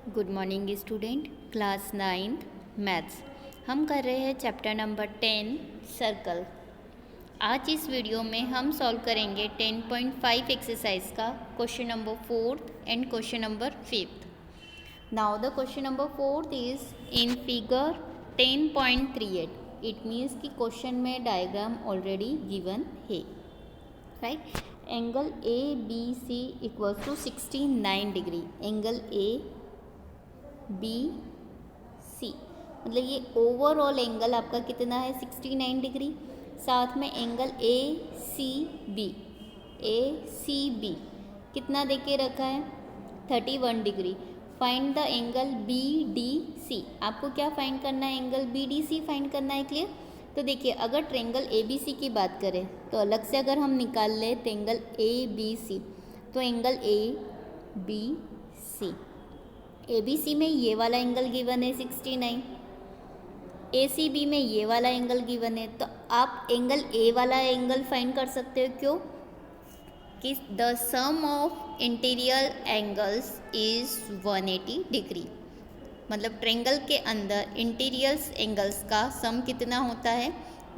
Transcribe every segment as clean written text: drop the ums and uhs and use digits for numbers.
Good morning student, class 9th maths. हम कर रहे हैं चैप्टर नंबर 10 सर्कल। आज इस वीडियो में हम सॉल्व करेंगे 10.5 एक्सरसाइज का question number 4 and question number 5। Now the question number 4 is in figure 10.38। It means कि क्वेश्चन में डायग्राम ऑलरेडी गिवन है, right. Angle A B C equals to 69 डिग्री। एंगल ए बी सी मतलब ये overall angle आपका कितना है 69 degree. साथ में एंगल ए सी बी कितना देके रखा है 31 degree. Find the angle B D C. आपको क्या फाइंड करना है, angle B D C find करना है। क्लियर। तो देखिए, अगर ट्रायंगल ए बी सी की बात करें तो अलग से अगर हम निकाल ले ट्रायंगल ए बी सी, तो angle A B C, A B C में ये वाला एंगल गिवन है 69, ए सी बी में ये वाला एंगल गिवन है। तो आप एंगल ए वाला एंगल फाइंड कर सकते हो। क्यों? कि the sum of interior angles is 180 degree. मतलब ट्रायंगल के अंदर इंटीरियर एंगल्स का सम कितना होता है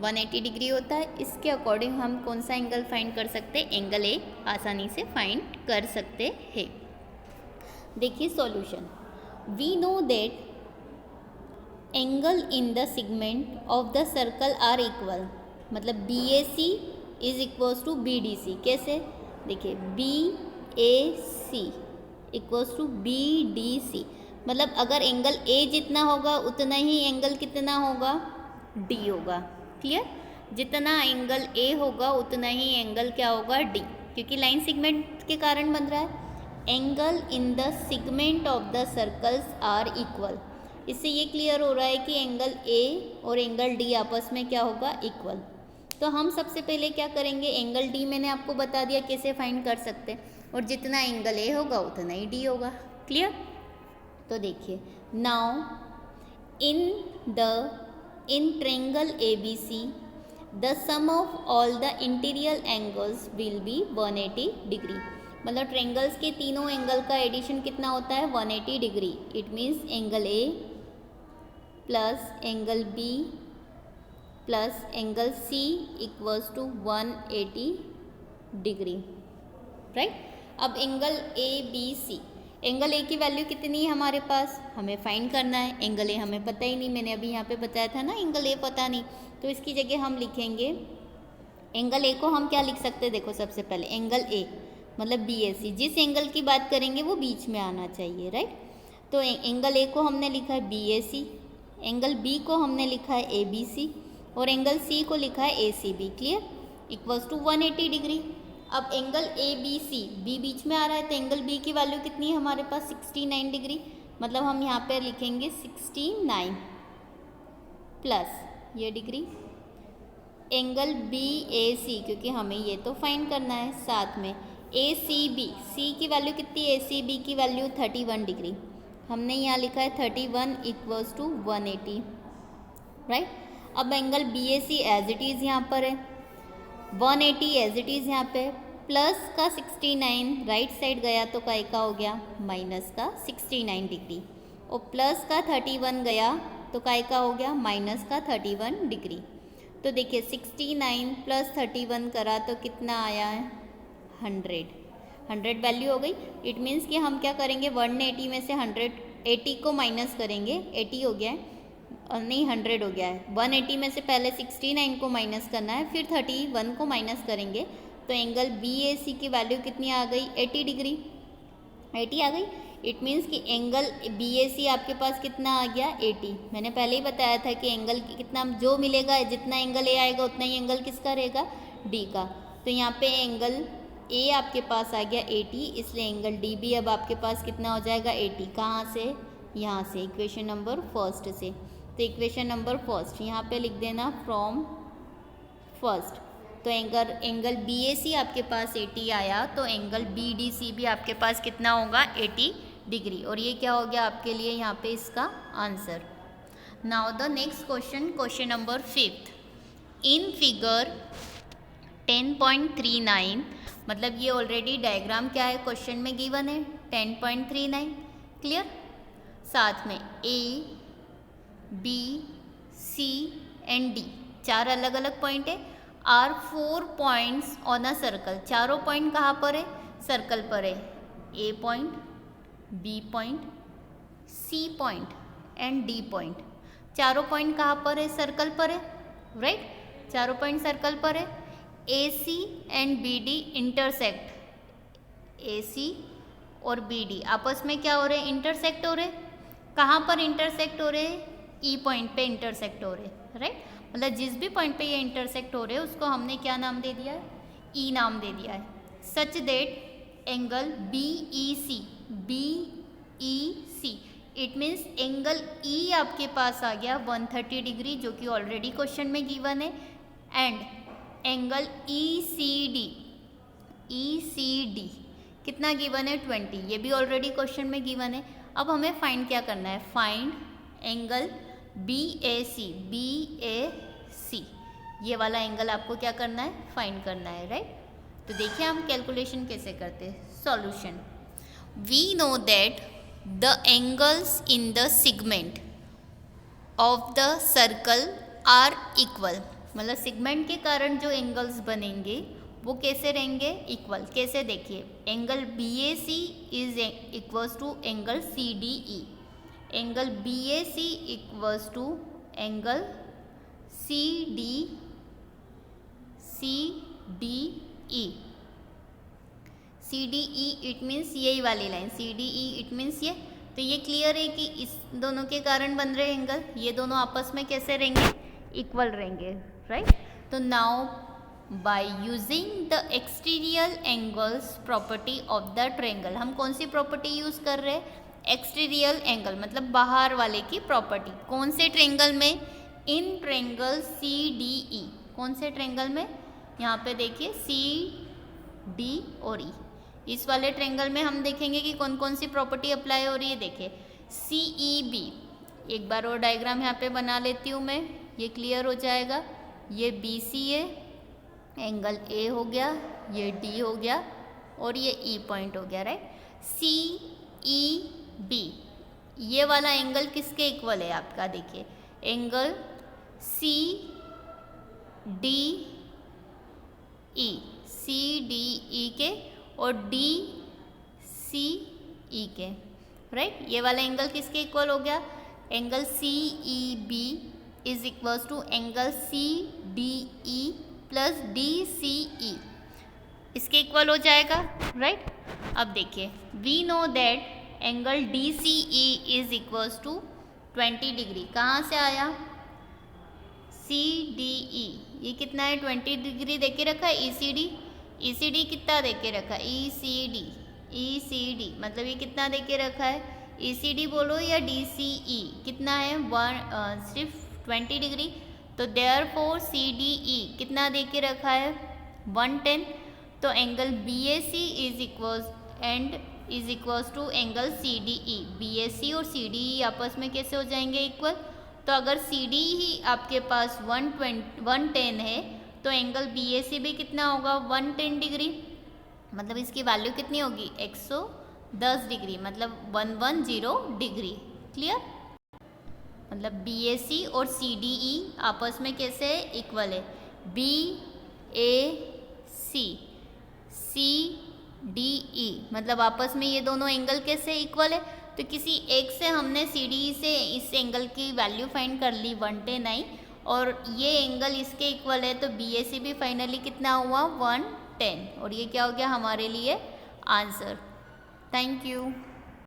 180 डिग्री होता है। इसके अकॉर्डिंग हम कौन सा एंगल फाइंड कर सकते हैं, एंगल ए आसानी से फाइंड कर सकते हैं। देखिए solution. We know that angle in the segment of the circle are equal. मतलब B A C is equals to B D C. कैसे? देखिए, B A C equals to B D C. मतलब अगर angle A जितना होगा उतना ही angle कितना होगा, डी होगा। क्लियर। जितना एंगल ए होगा उतना ही एंगल क्या होगा, डी, क्योंकि लाइन सेगमेंट के कारण बन रहा है। Angle in the segment of the circles are equal. इससे ये क्लियर हो रहा है कि एंगल ए और एंगल डी आपस में क्या होगा, इक्वल। तो हम सबसे पहले क्या करेंगे, एंगल डी मैंने आपको बता दिया कैसे फाइंड कर सकते हैं, और जितना एंगल ए होगा उतना ही डी होगा। क्लियर। तो देखिए, now in triangle A B C the sum of all the interior angles will be 180 degree. मतलब ट्रायंगल्स के तीनों एंगल का एडिशन कितना होता है 180 degree. It means angle A plus angle B plus angle C equals to 180 degree, right. अब angle A B C, angle A की value कितनी है हमारे पास, हमें फाइंड करना है। एंगल ए हमें पता ही नहीं, मैंने अभी यहाँ पे बताया था ना एंगल ए पता नहीं, तो इसकी जगह हम लिखेंगे एंगल ए को हम क्या लिख सकते हैं। देखो, सबसे पहले एंगल ए मतलब बी ए सी, जिस एंगल की बात करेंगे वो बीच में आना चाहिए, राइट। तो एंगल ए को हमने लिखा है B A C, angle B को हमने लिखा है ए बी सी, और एंगल सी को लिखा है A C B. Clear. Equals to 180 degree. अब angle A B C, B बीच में आ रहा है, तो एंगल बी की वैल्यू कितनी है हमारे पास 69 डिग्री। मतलब हम यहाँ पे लिखेंगे 69 प्लस ये डिग्री एंगल बी ए सी, क्योंकि हमें ये तो फाइंड करना है। साथ में ए सी बी, सी की वैल्यू कितनी है, ए सी बी की वैल्यू 31 डिग्री, हमने यहाँ लिखा है 31 इक्वल्स टू 180, राइट। अब angle B A C as it is यहाँ पर है, 180 एज इट इज़ यहाँ पे, प्लस का 69 राइट साइड गया तो काय का हो गया माइनस का 69 डिग्री, और प्लस का 31 गया तो काय का हो गया माइनस का 31 डिग्री। तो देखिए 69 प्लस 31 करा तो कितना आया है 100 वैल्यू हो गई। इट मीन्स कि हम क्या करेंगे 180 में से 180 को माइनस करेंगे, 80 हो गया है और नहीं 100 हो गया है। 180 में से पहले 69 को माइनस करना है, फिर 31 को माइनस करेंगे, तो एंगल बी ए सी की वैल्यू कितनी आ गई 80 डिग्री, 80 आ गई। इट मीन्स कि एंगल बी ए सी आपके पास कितना आ गया 80। मैंने पहले ही बताया था कि एंगल कितना जो मिलेगा, जितना एंगल ए आएगा उतना ही एंगल किसका रहेगा, डी का। तो यहाँ पे एंगल ए आपके पास आ गया 80, इसलिए एंगल डी भी अब आपके पास कितना हो जाएगा 80। कहाँ से, यहाँ से इक्वेशन नंबर फर्स्ट से। तो इक्वेशन नंबर फर्स्ट यहाँ पे लिख देना फ्रॉम फर्स्ट। तो एंगल बी ए सी आपके पास 80 आया, तो एंगल बी डी सी भी आपके पास कितना होगा 80 डिग्री, और ये क्या हो गया आपके लिए यहाँ पे इसका answer. Now the next question, question number 5। In figure 10.39, मतलब ये ऑलरेडी डायग्राम क्या है क्वेश्चन में गिवन है 10.39। क्लियर। साथ में A B C and D, 4 अलग अलग पॉइंट है, are 4 points on a circle, चारों पॉइंट कहाँ पर है, सर्कल पर है, A point, B point, C point and D point, चारों पॉइंट कहाँ पर है, सर्कल पर है, राइट, चारों पॉइंट सर्कल पर है। A C and B D intersect, A C और बी डी आपस में क्या हो रहे हैं, इंटरसेक्ट हो रहे, कहाँ पर इंटरसेक्ट हो रहे हैं, ई पॉइंट पे इंटरसेक्ट हो रहे, राइट, मतलब जिस भी पॉइंट पे ये इंटरसेक्ट हो रहे हैं उसको हमने क्या नाम दे दिया है, ई नाम दे दिया है। Such that angle B E C, B E C, it means angle E आपके पास आ गया 130 डिग्री, जो कि ऑलरेडी क्वेश्चन में गिवन है, and angle E C D कितना गिवन है, 20, ये भी ऑलरेडी क्वेश्चन में गिवन है। अब हमें फाइंड क्या करना है, फाइंड एंगल बी ए सी, ये वाला एंगल आपको क्या करना है, फाइंड करना है, राइट। तो देखिए हम कैलकुलेशन कैसे करते हैं। Solution, we know that the angles in the segment of the circle are equal, मतलब सेगमेंट के कारण जो एंगल्स बनेंगे वो कैसे रहेंगे, इक्वल। कैसे, देखिए angle B A C is equals to angle C D E, angle B A C equals to angle C D E, C D E it means यही वाली line, C D E it means ये। तो ये clear है कि इस दोनों के कारण बन रहे एंगल, ये दोनों आपस में कैसे रहेंगे, इक्वल रहेंगे, राइट। तो now by using the exterior angles property of the triangle, हम कौन सी प्रॉपर्टी यूज कर रहे हैं, एक्सटीरियर एंगल मतलब बाहर वाले की प्रॉपर्टी। कौन से ट्रायंगल में, इन ट्रायंगल सी डी ई, कौन से ट्रायंगल में, यहाँ पे देखिए सी डी और ई, इस वाले ट्रायंगल में हम देखेंगे कि कौन कौन सी प्रॉपर्टी अप्लाई हो रही है। देखिए सी ई बी, एक बार और डायग्राम यहाँ पे बना लेती हूँ मैं, ये क्लियर हो जाएगा। ये बी सी है, एंगल ए हो गया, ये डी हो गया और ये ई पॉइंट हो गया, राइट। सी ई बी, ये वाला एंगल किसके इक्वल है आपका, देखिए angle C D E, C D E के और डी सी ई के, राइट। ये वाला एंगल किसके इक्वल हो गया, angle C E B is equals to angle C D E plus D C E, इसके इक्वल हो जाएगा, राइट। अब देखिए we know that angle D C E is equals to 20 degree, कहाँ से आया, सी डी ई, ये कितना है 20 डिग्री दे के रखा है, ई सी डी कितना दे के रखा है, ई सी डी मतलब ये कितना दे के रखा है, ई सी डी बोलो या डी सी ई, कितना है सिर्फ 20 डिग्री। तो देयरफॉर सी डी ई कितना दे के रखा है, 110। तो angle B A C is equals to angle C D E, B A C और सी डी ई आपस में कैसे हो जाएंगे, इक्वल। तो अगर सी डी ही आपके पास 110 है तो एंगल बी ए सी भी कितना होगा, 110 डिग्री, मतलब इसकी वैल्यू कितनी होगी, 110 डिग्री, मतलब 110 डिग्री, क्लियर। मतलब बी ए सी और सी डी ई आपस में कैसे इक्वल है, बी ए सी डी ई, मतलब आपस में ये दोनों एंगल कैसे इक्वल है। तो किसी एक से हमने सी डी ई से इस एंगल की वैल्यू फाइंड कर ली 110 आई, और ये एंगल इसके इक्वल है, तो बी ए सी भी फाइनली कितना हुआ, 110, और ये क्या हो गया हमारे लिए आंसर। Thank you.